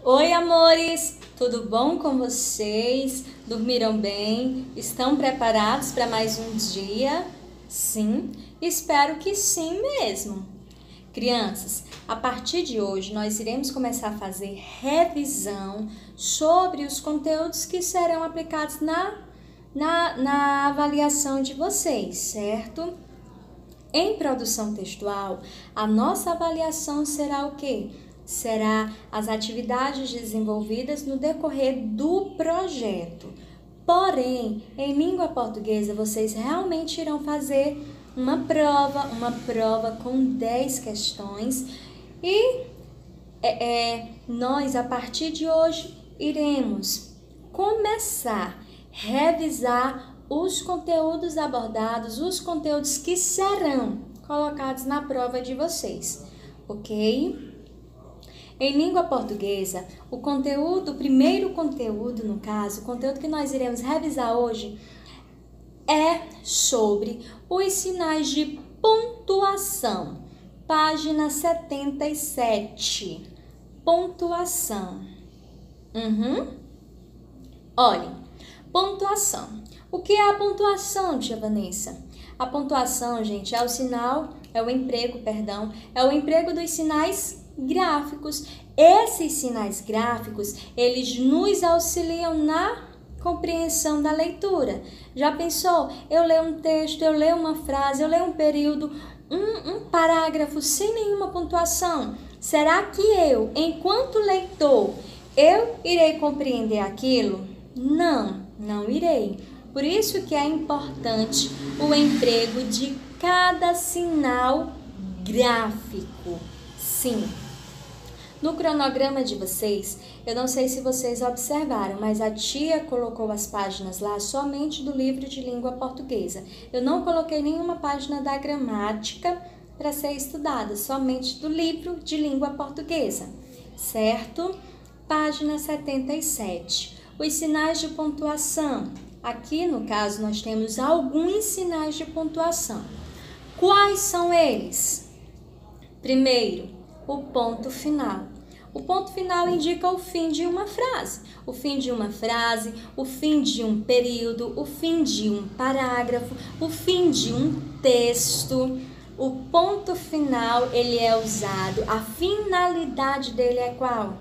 Oi, amores! Tudo bom com vocês? Dormiram bem? Estão preparados para mais um dia? Sim? Espero que sim mesmo. Crianças, a partir de hoje nós iremos começar a fazer revisão sobre os conteúdos que serão aplicados na avaliação de vocês, certo? Em produção textual, a nossa avaliação será o quê? Será as atividades desenvolvidas no decorrer do projeto. Porém, em língua portuguesa, vocês realmente irão fazer uma prova com 10 questões e nós, a partir de hoje, iremos começar a revisar os conteúdos abordados, os conteúdos que serão colocados na prova de vocês, ok? Em língua portuguesa, o primeiro conteúdo, no caso, o conteúdo que nós iremos revisar hoje é sobre os sinais de pontuação. Página 77. Pontuação. Olhem, pontuação. O que é a pontuação, tia Vanessa? A pontuação, gente, é o emprego dos sinais gráficos. Esses sinais gráficos, eles nos auxiliam na compreensão da leitura. Já pensou? Eu leio um texto, eu leio uma frase, eu leio um período, um parágrafo sem nenhuma pontuação. Será que eu, enquanto leitor, eu irei compreender aquilo? Não irei. Por isso que é importante o emprego de cada sinal gráfico. Sim. No cronograma de vocês, eu não sei se vocês observaram, mas a tia colocou as páginas lá somente do livro de língua portuguesa. Eu não coloquei nenhuma página da gramática para ser estudada, somente do livro de língua portuguesa, certo? Página 77. Os sinais de pontuação. Aqui, no caso, nós temos alguns sinais de pontuação. Quais são eles? Primeiro, o ponto final. O ponto final indica o fim de uma frase. O fim de uma frase, o fim de um período, o fim de um parágrafo, o fim de um texto. O ponto final, ele é usado, a finalidade dele é qual?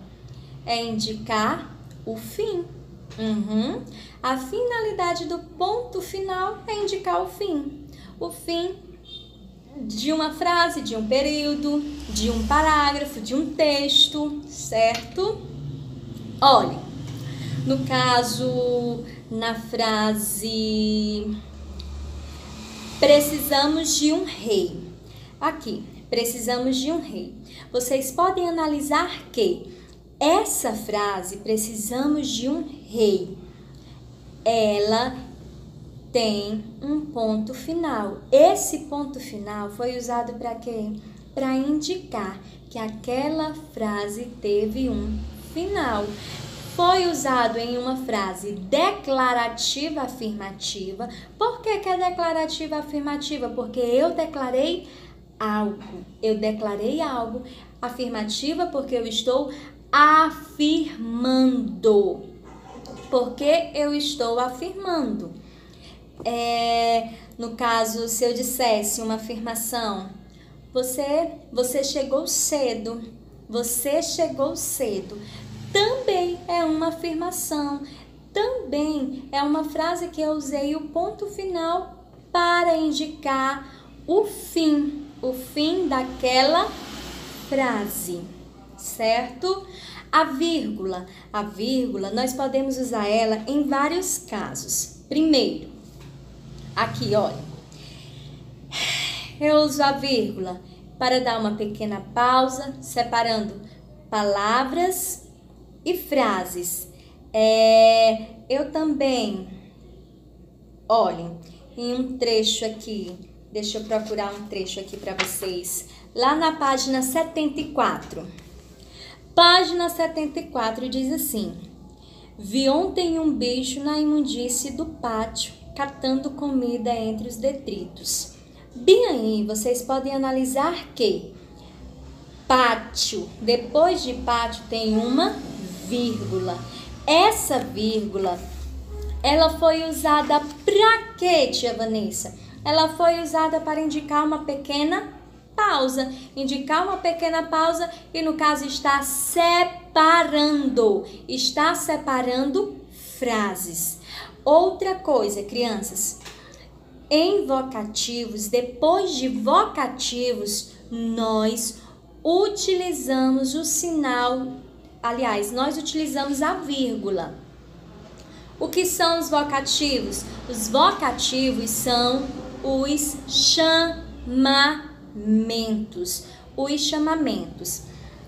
É indicar o fim. A finalidade do ponto final é indicar o fim. O fim de uma frase, de um período, de um parágrafo, de um texto, certo? Olhem, no caso, na frase precisamos de um rei. Aqui, precisamos de um rei. Vocês podem analisar que essa frase, precisamos de um rei, ela tem um ponto final. Esse ponto final foi usado para quê? Para indicar que aquela frase teve um final. Foi usado em uma frase declarativa afirmativa. Por que é declarativa afirmativa? Porque eu declarei algo. Afirmativa porque eu estou afirmando. Porque eu estou afirmando. No caso, se eu dissesse uma afirmação, você chegou cedo. Você chegou cedo. Também é uma afirmação. Também é uma frase que eu usei o ponto final para indicar o fim daquela frase, certo? A vírgula, nós podemos usar ela em vários casos. Primeiro, aqui, olha, eu uso a vírgula para dar uma pequena pausa, separando palavras e frases. Eu também, olhem, em um trecho aqui, deixa eu procurar um trecho aqui para vocês, lá na página 74. Página 74 diz assim: vi ontem um bicho na imundície do pátio, catando comida entre os detritos. Bem aí, vocês podem analisar que pátio, depois de pátio tem uma vírgula. Essa vírgula, ela foi usada para quê, tia Vanessa? Ela foi usada para indicar uma pequena pausa. Indicar uma pequena pausa e, no caso, está separando frases. Outra coisa, crianças, em vocativos, depois de vocativos, nós utilizamos o sinal, aliás, nós utilizamos a vírgula. O que são os vocativos? Os vocativos são os chamamentos. Os chamamentos.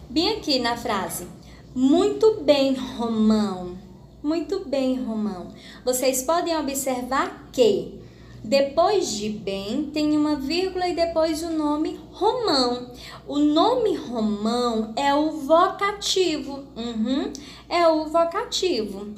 Bem aqui na frase. Muito bem, Romão. Muito bem, Romão. Vocês podem observar que depois de bem tem uma vírgula e depois o nome Romão. O nome Romão é o vocativo. É o vocativo.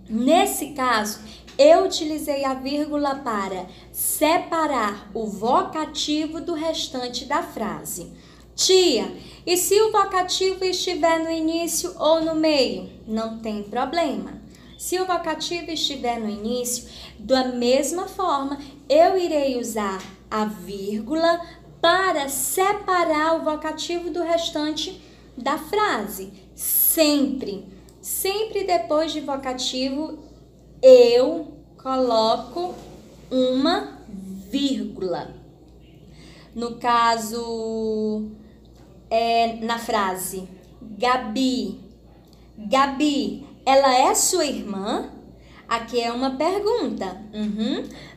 Nesse caso, eu utilizei a vírgula para separar o vocativo do restante da frase. Tia, e se o vocativo estiver no início ou no meio? Não tem problema. Se o vocativo estiver no início, da mesma forma, eu irei usar a vírgula para separar o vocativo do restante da frase. Sempre depois de vocativo, eu coloco uma vírgula. No caso, na frase, Gabi, ela é sua irmã? Aqui é uma pergunta.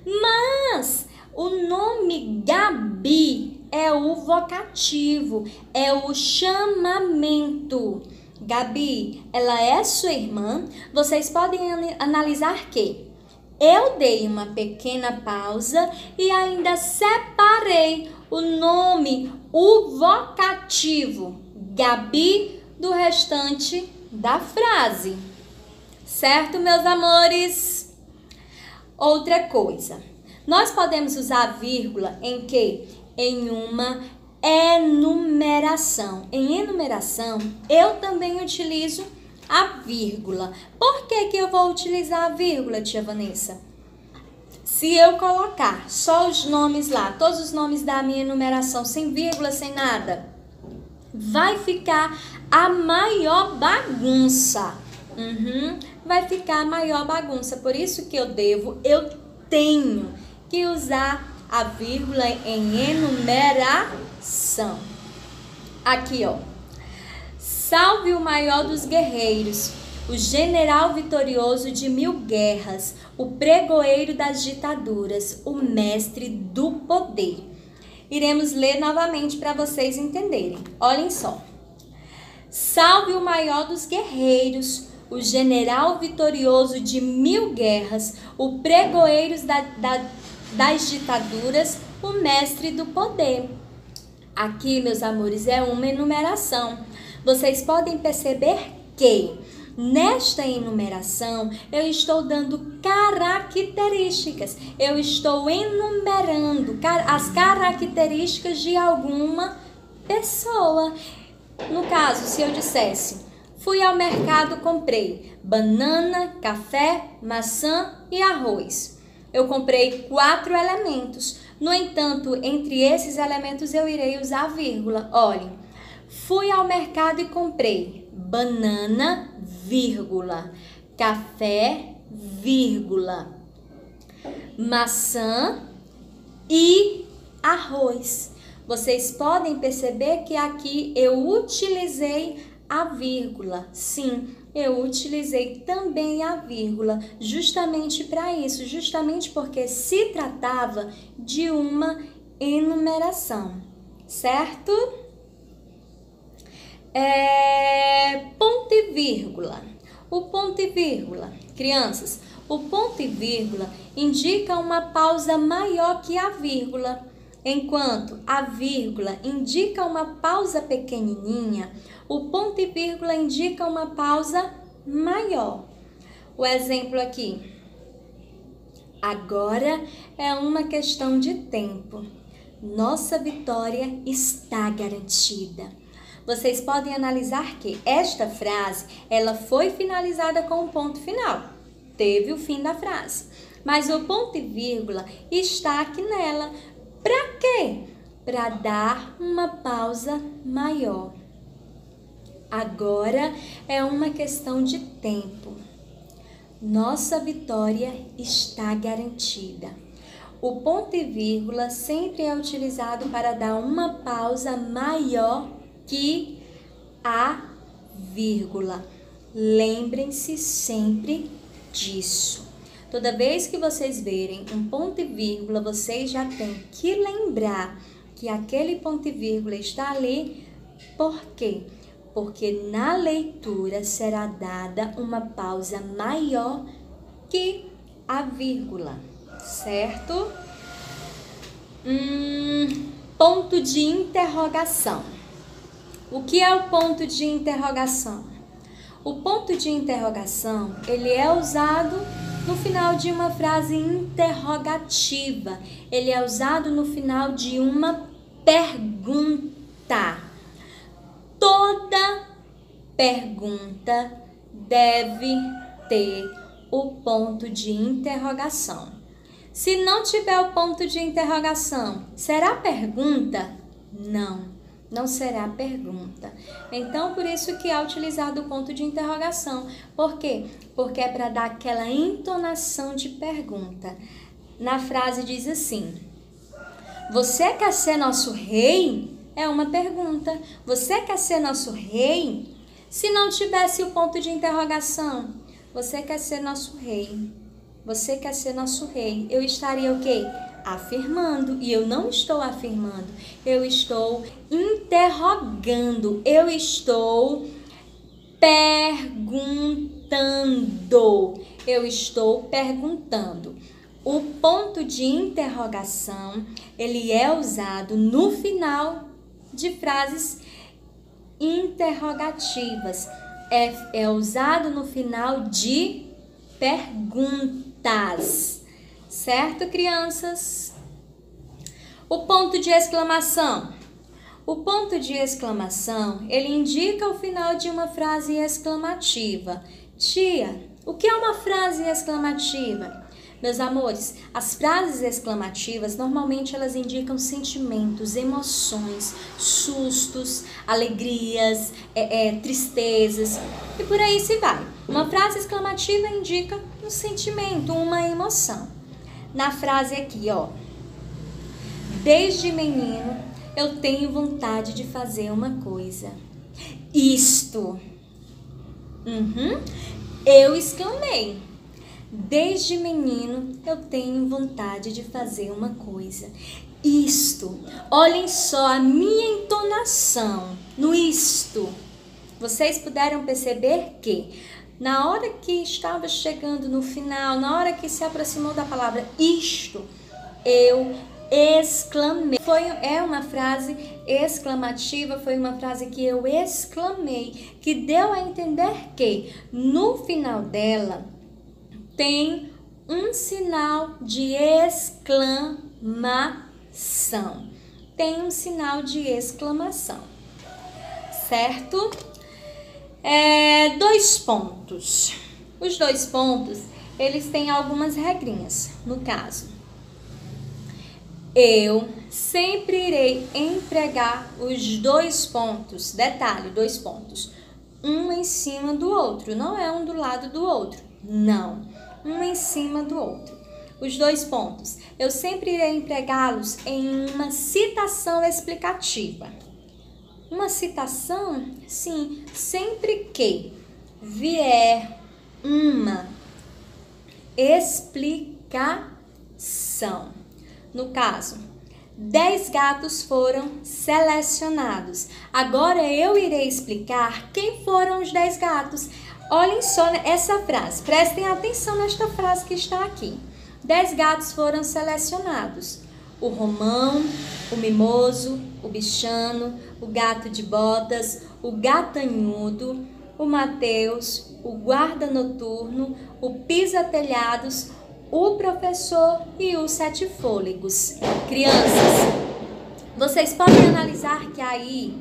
Mas o nome Gabi é o vocativo, é o chamamento. Gabi, ela é sua irmã? Vocês podem analisar que eu dei uma pequena pausa e ainda separei o nome, o vocativo, Gabi, do restante da frase. Certo, meus amores? Outra coisa, nós podemos usar vírgula em quê? Em uma enumeração. Em enumeração, eu também utilizo a vírgula. Por que eu vou utilizar a vírgula, tia Vanessa? Se eu colocar só os nomes lá, todos os nomes da minha enumeração, sem vírgula, sem nada, vai ficar a maior bagunça. Vai ficar a maior bagunça. Por isso que eu tenho que usar a vírgula em enumeração. Aqui, ó. Salve o maior dos guerreiros, o general vitorioso de 1000 guerras, o pregoeiro das ditaduras, o mestre do poder. Iremos ler novamente para vocês entenderem. Olhem só. Salve o maior dos guerreiros, o general vitorioso de 1000 guerras, o pregoeiro das ditaduras, o mestre do poder. Aqui, meus amores, é uma enumeração. Vocês podem perceber que nesta enumeração eu estou dando características. Eu estou enumerando as características de alguma pessoa. No caso, se eu dissesse, fui ao mercado, comprei banana, café, maçã e arroz. Eu comprei 4 elementos. No entanto, entre esses elementos eu irei usar a vírgula. Olhem, fui ao mercado e comprei banana, vírgula, café, vírgula, maçã e arroz. Vocês podem perceber que aqui eu utilizei a vírgula. Sim, eu utilizei também a vírgula justamente para isso, justamente porque se tratava de uma enumeração, certo? Ponto e vírgula. O ponto e vírgula, crianças, o ponto e vírgula indica uma pausa maior que a vírgula. Enquanto a vírgula indica uma pausa pequenininha, o ponto e vírgula indica uma pausa maior. O exemplo aqui. Agora é uma questão de tempo. Nossa vitória está garantida. vocês podem analisar que esta frase, ela foi finalizada com um ponto final. Teve o fim da frase. Mas o ponto e vírgula está aqui nela. Para quê? Para dar uma pausa maior. Agora é uma questão de tempo. Nossa vitória está garantida. O ponto e vírgula sempre é utilizado para dar uma pausa maior que a vírgula. Lembrem-se sempre disso. Toda vez que vocês verem um ponto e vírgula, vocês já têm que lembrar que aquele ponto e vírgula está ali. Por quê? Porque na leitura será dada uma pausa maior que a vírgula, certo? Ponto de interrogação. O que é o ponto de interrogação? O ponto de interrogação, ele é usado no final de uma frase interrogativa. Ele é usado no final de uma pergunta. Toda pergunta deve ter o ponto de interrogação. Se não tiver o ponto de interrogação, será pergunta? Não será pergunta. Então, por isso que é utilizado o ponto de interrogação. Por quê? Porque é para dar aquela entonação de pergunta. Na frase diz assim: você quer ser nosso rei? É uma pergunta. Você quer ser nosso rei? Se não tivesse o ponto de interrogação, você quer ser nosso rei? Você quer ser nosso rei? Eu estaria o quê? Afirmando. E eu não estou afirmando. Eu estou interrogando. Eu estou perguntando. Eu estou perguntando. O ponto de interrogação, ele é usado no final de frases interrogativas. É usado no final de perguntas. Certo, crianças? O ponto de exclamação. O ponto de exclamação, ele indica o final de uma frase exclamativa. Tia, o que é uma frase exclamativa? Meus amores, as frases exclamativas, normalmente elas indicam sentimentos, emoções, sustos, alegrias, tristezas e por aí se vai. Uma frase exclamativa indica um sentimento, uma emoção. Na frase aqui, ó, desde menino eu tenho vontade de fazer uma coisa. Isto. Eu exclamei. Desde menino eu tenho vontade de fazer uma coisa. Isto. Olhem só a minha entonação no isto. Vocês puderam perceber que na hora que estava chegando no final, na hora que se aproximou da palavra isto, eu exclamei. É uma frase exclamativa, foi uma frase que eu exclamei, que deu a entender que no final dela tem um sinal de exclamação. Tem um sinal de exclamação, certo? 2 pontos. Os 2 pontos, eles têm algumas regrinhas. No caso, eu sempre irei empregar os 2 pontos. Detalhe, 2 pontos. Um em cima do outro. Não é um do lado do outro. Não. Um em cima do outro. Os 2 pontos. Eu sempre irei empregá-los em uma citação explicativa. Uma citação, sim, sempre que vier uma explicação. No caso, 10 gatos foram selecionados. Agora eu irei explicar quem foram os 10 gatos. Olhem só essa frase, prestem atenção nesta frase que está aqui. 10 gatos foram selecionados. O Romão, o Mimoso, o Bichano, o Gato de Botas, o Gatanhudo, o Mateus, o Guarda Noturno, o Pisa-Telhados, o Professor e os 7 Fôlegos. Crianças, vocês podem analisar que aí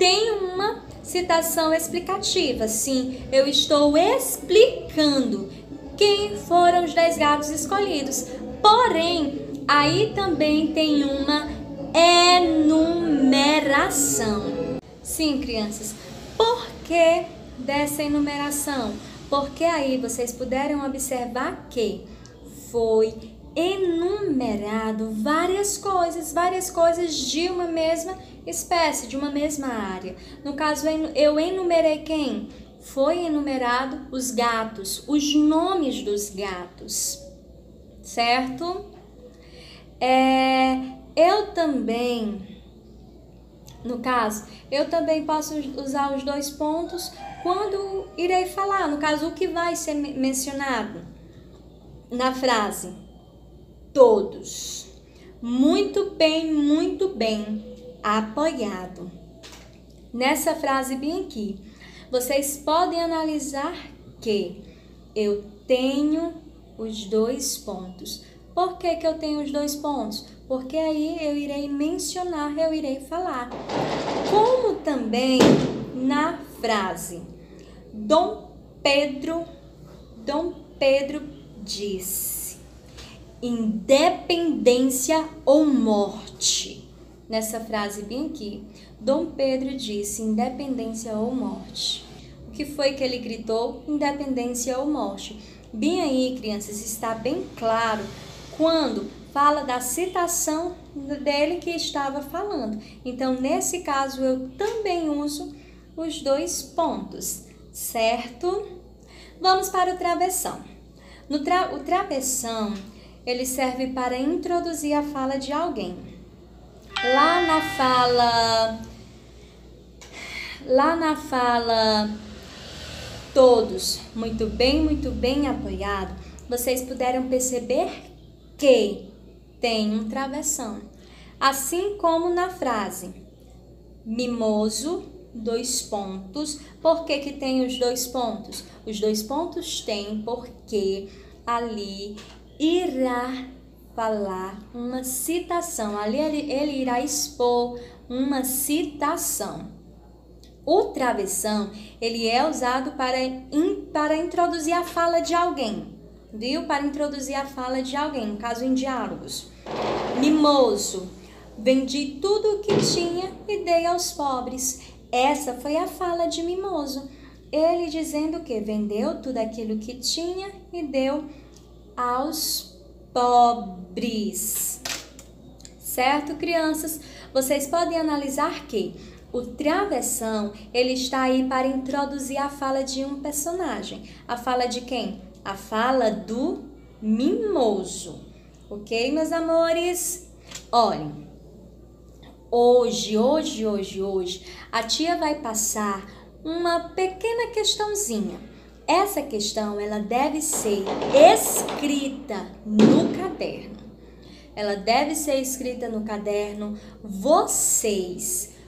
tem uma citação explicativa. Sim, eu estou explicando quem foram os 10 gatos escolhidos. Porém, aí também tem uma enumeração. Sim, crianças, por que dessa enumeração? Porque aí vocês puderam observar que foi enumerado várias coisas de uma mesma espécie, de uma mesma área. No caso, eu enumerei quem? Foi enumerado os gatos, os nomes dos gatos, certo? Eu também posso usar os 2 pontos quando irei falar, no caso, o que vai ser mencionado na frase. Todos. Muito bem apoiado. Nessa frase bem aqui, vocês podem analisar que eu tenho os 2 pontos. Por que eu tenho os 2 pontos? Porque aí eu irei mencionar, eu irei falar. Como também na frase, Dom Pedro disse, independência ou morte. Nessa frase bem aqui, Dom Pedro disse, independência ou morte. O que foi que ele gritou? Independência ou morte. Bem aí, crianças, está bem claro quando fala da citação dele que estava falando. Então, nesse caso, eu também uso os 2 pontos, certo? Vamos para o travessão. O travessão, ele serve para introduzir a fala de alguém. Lá na fala todos, muito bem apoiado, vocês puderam perceber que tem um travessão. Assim como na frase, mimoso, 2 pontos. Por que que tem os 2 pontos? Os 2 pontos tem porque ali irá falar uma citação. Ali ele irá expor uma citação. O travessão, ele é usado para introduzir a fala de alguém, viu? Para introduzir a fala de alguém, no caso em diálogos. Mimoso, vendi tudo o que tinha e dei aos pobres. Essa foi a fala de Mimoso. Ele dizendo que vendeu tudo aquilo que tinha e deu aos pobres. Certo, crianças? Vocês podem analisar que o travessão, ele está aí para introduzir a fala de um personagem. A fala de quem? A fala do Mimoso. Ok, meus amores? Olhem, hoje, a tia vai passar uma pequena questãozinha. Essa questão, ela deve ser escrita no caderno. Ela deve ser escrita no caderno. Vocês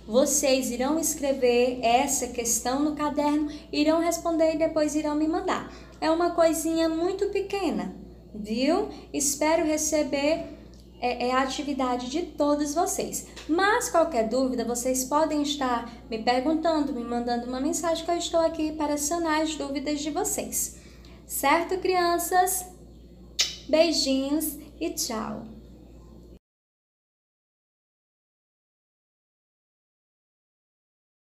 irão escrever essa questão no caderno, irão responder e depois irão me mandar. É uma coisinha muito pequena, viu? Espero receber a atividade de todos vocês. Mas qualquer dúvida, vocês podem estar me perguntando, me mandando uma mensagem que eu estou aqui para sanar as dúvidas de vocês. Certo, crianças? Beijinhos e tchau!